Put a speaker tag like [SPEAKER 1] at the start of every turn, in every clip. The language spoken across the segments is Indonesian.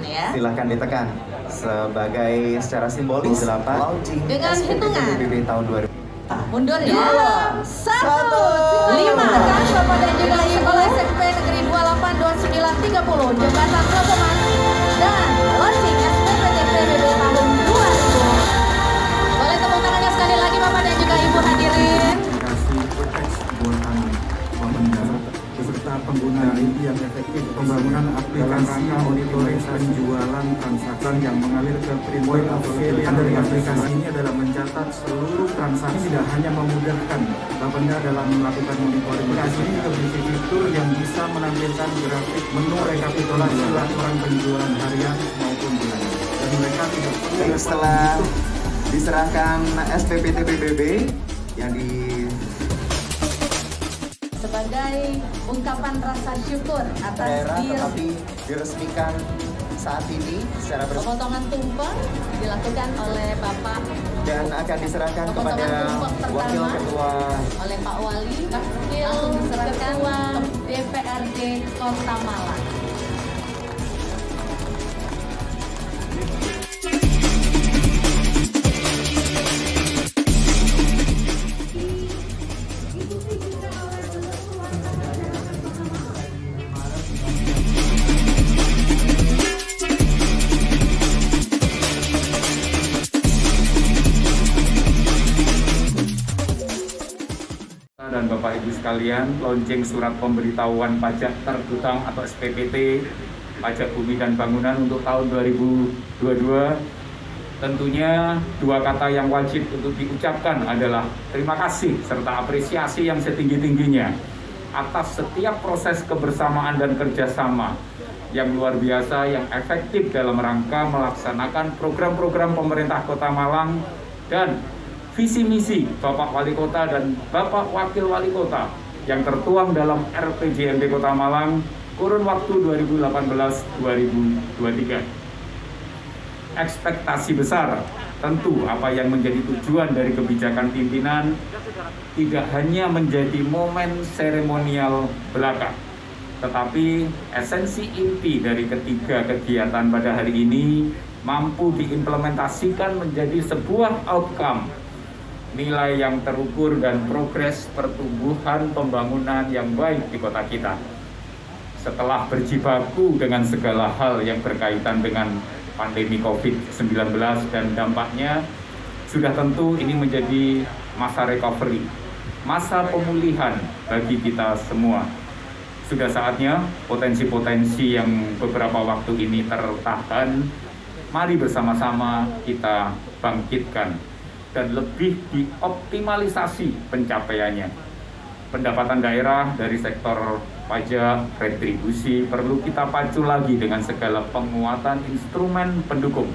[SPEAKER 1] ya.
[SPEAKER 2] Silahkan ditekan sebagai secara simbolis 8 launching
[SPEAKER 1] dengan hitungan
[SPEAKER 2] SPPTPBB tahun 2000.
[SPEAKER 1] Mundur ya. 1, 5. Bapak dan juga Sekolah SMP Negeri 28 2930 Jembatan Plogoman dan launching SPPTPBB tahun 2000. Boleh tepuk tangannya sekali lagi Bapak dan juga Ibu hadirin.
[SPEAKER 3] Beserta penggunaan IT yang efektif, pembangunan aplikasi monitoring penjualan transaksi yang mengalir ke point of sale. Dari aplikasi ini adalah mencatat seluruh transaksi, tidak hanya memudahkan Bapenda dalam melakukan monitoring. Aplikasi ini juga berisi fitur yang bisa menampilkan grafik menu rekapitulasi laporan penjualan harian maupun bulanan. Dan mereka tidak perlu
[SPEAKER 2] Setelah diserahkan SPPTPBB yang
[SPEAKER 1] sebagai ungkapan rasa syukur atas
[SPEAKER 2] daerah tetapi diresmikan saat ini secara bersama
[SPEAKER 1] pemotongan tumpeng dilakukan oleh Bapak
[SPEAKER 2] dan akan diserahkan kepada Wakil Ketua
[SPEAKER 1] oleh Pak Wali, langsung diserahkan Ketua DPRD Kota Malang.
[SPEAKER 4] Dan Bapak Ibu sekalian, launching surat pemberitahuan pajak terhutang atau SPPT pajak bumi dan bangunan untuk tahun 2022. Tentunya dua kata yang wajib untuk diucapkan adalah terima kasih serta apresiasi yang setinggi-tingginya atas setiap proses kebersamaan dan kerjasama yang luar biasa, yang efektif dalam rangka melaksanakan program-program pemerintah Kota Malang dan visi misi Bapak Wali Kota dan Bapak Wakil Wali Kota yang tertuang dalam RPJMD Kota Malang kurun waktu 2018-2023. Ekspektasi besar tentu apa yang menjadi tujuan dari kebijakan pimpinan tidak hanya menjadi momen seremonial belaka, tetapi esensi inti dari ketiga kegiatan pada hari ini mampu diimplementasikan menjadi sebuah outcome, nilai yang terukur dan progres pertumbuhan pembangunan yang baik di kota kita. Setelah berjibaku dengan segala hal yang berkaitan dengan pandemi COVID-19 dan dampaknya, sudah tentu ini menjadi masa recovery, masa pemulihan bagi kita semua. Sudah saatnya potensi-potensi yang beberapa waktu ini tertahan, mari bersama-sama kita bangkitkan dan lebih dioptimalisasi pencapaiannya. Pendapatan daerah dari sektor pajak, retribusi perlu kita pacu lagi dengan segala penguatan instrumen pendukung.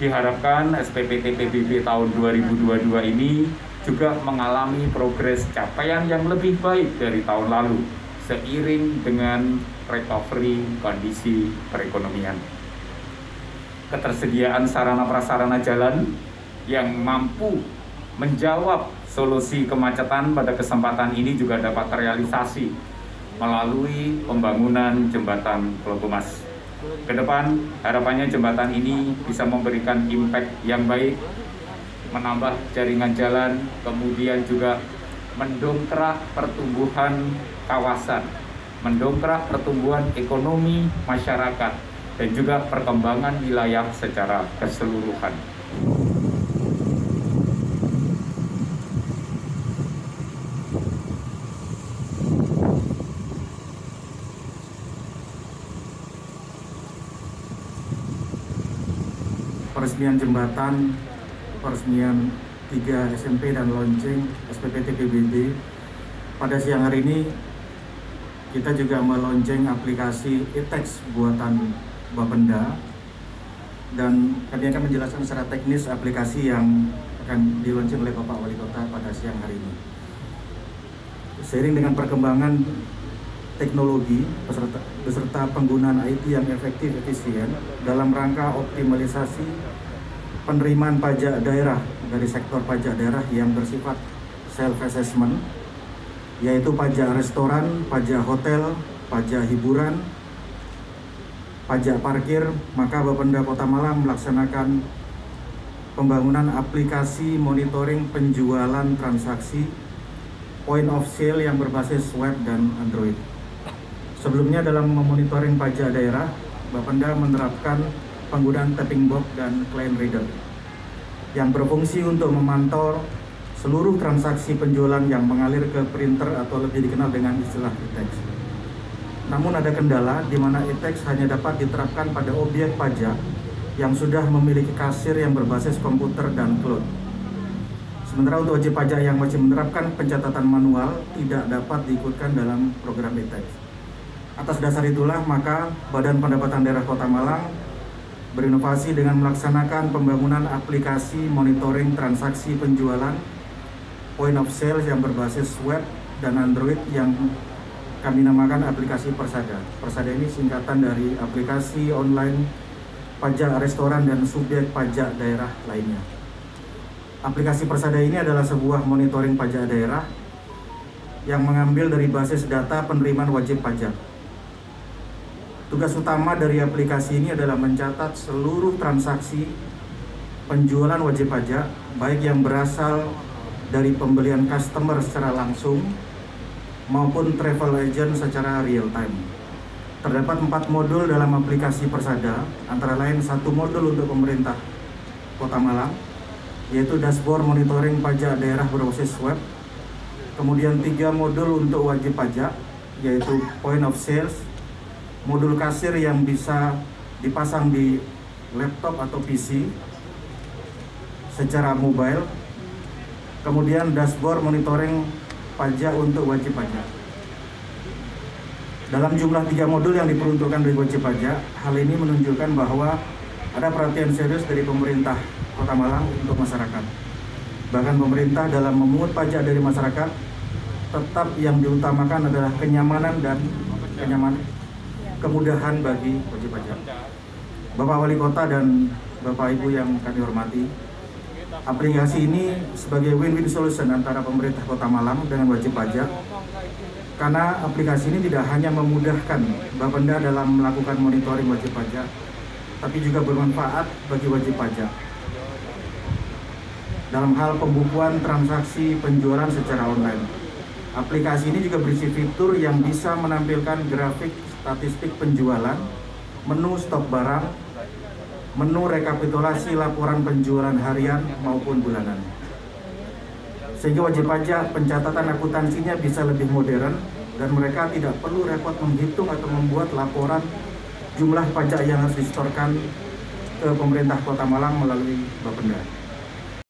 [SPEAKER 4] Diharapkan SPPTPBB tahun 2022 ini juga mengalami progres capaian yang lebih baik dari tahun lalu, seiring dengan recovery kondisi perekonomian. Ketersediaan sarana prasarana jalan yang mampu menjawab solusi kemacetan pada kesempatan ini juga dapat terrealisasi melalui pembangunan jembatan Plogomas. Ke depan, harapannya jembatan ini bisa memberikan impact yang baik, menambah jaringan jalan, kemudian juga mendongkrak pertumbuhan kawasan, mendongkrak pertumbuhan ekonomi masyarakat, dan juga perkembangan wilayah secara keseluruhan.
[SPEAKER 3] Peresmian jembatan, peresmian 3 SMP dan launching SPPTPBB. Pada siang hari ini kita juga meluncing aplikasi e-tax buatan Bapenda, dan kami akan menjelaskan secara teknis aplikasi yang akan diluncing oleh Bapak Wali Kota pada siang hari ini. Seiring dengan perkembangan teknologi beserta penggunaan IT yang efektif efisien dalam rangka optimalisasi penerimaan pajak daerah dari sektor pajak daerah yang bersifat self-assessment, yaitu pajak restoran, pajak hotel, pajak hiburan, pajak parkir, maka Bapenda Kota Malang melaksanakan pembangunan aplikasi monitoring penjualan transaksi point of sale yang berbasis web dan Android. Sebelumnya dalam memonitoring pajak daerah, Bapenda menerapkan penggunaan tapping box dan client reader yang berfungsi untuk memantau seluruh transaksi penjualan yang mengalir ke printer atau lebih dikenal dengan istilah e-tax. Namun ada kendala di mana e-tax hanya dapat diterapkan pada objek pajak yang sudah memiliki kasir yang berbasis komputer dan cloud. Sementara untuk wajib pajak yang masih menerapkan pencatatan manual tidak dapat diikutkan dalam program e-tax. Atas dasar itulah maka Badan Pendapatan Daerah Kota Malang berinovasi dengan melaksanakan pembangunan aplikasi monitoring transaksi penjualan point of sale yang berbasis web dan Android yang kami namakan aplikasi Persada. Persada ini singkatan dari aplikasi online pajak restoran dan subjek pajak daerah lainnya. Aplikasi Persada ini adalah sebuah monitoring pajak daerah yang mengambil dari basis data penerimaan wajib pajak. Tugas utama dari aplikasi ini adalah mencatat seluruh transaksi penjualan wajib pajak, baik yang berasal dari pembelian customer secara langsung maupun travel agent secara real time. Terdapat 4 modul dalam aplikasi Persada, antara lain 1 modul untuk pemerintah Kota Malang, yaitu dashboard monitoring pajak daerah berbasis web. Kemudian 3 modul untuk wajib pajak, yaitu point of sales, modul kasir yang bisa dipasang di laptop atau PC secara mobile. Kemudian dashboard monitoring pajak untuk wajib pajak. Dalam jumlah 3 modul yang diperuntukkan bagi wajib pajak, hal ini menunjukkan bahwa ada perhatian serius dari pemerintah Kota Malang untuk masyarakat. Bahkan pemerintah dalam memungut pajak dari masyarakat, tetap yang diutamakan adalah kenyamanan dan kemudahan bagi wajib pajak. Bapak Wali Kota dan Bapak Ibu yang kami hormati, aplikasi ini sebagai win-win solution antara pemerintah Kota Malang dengan wajib pajak. Karena aplikasi ini tidak hanya memudahkan Bapenda dalam melakukan monitoring wajib pajak, tapi juga bermanfaat bagi wajib pajak dalam hal pembukuan transaksi penjualan secara online. Aplikasi ini juga berisi fitur yang bisa menampilkan grafik statistik penjualan, menu stok barang, menu rekapitulasi laporan penjualan harian maupun bulanan. Sehingga wajib pajak pencatatan akuntansinya bisa lebih modern dan mereka tidak perlu repot menghitung atau membuat laporan jumlah pajak yang harus disetorkan ke pemerintah Kota Malang melalui Bapenda.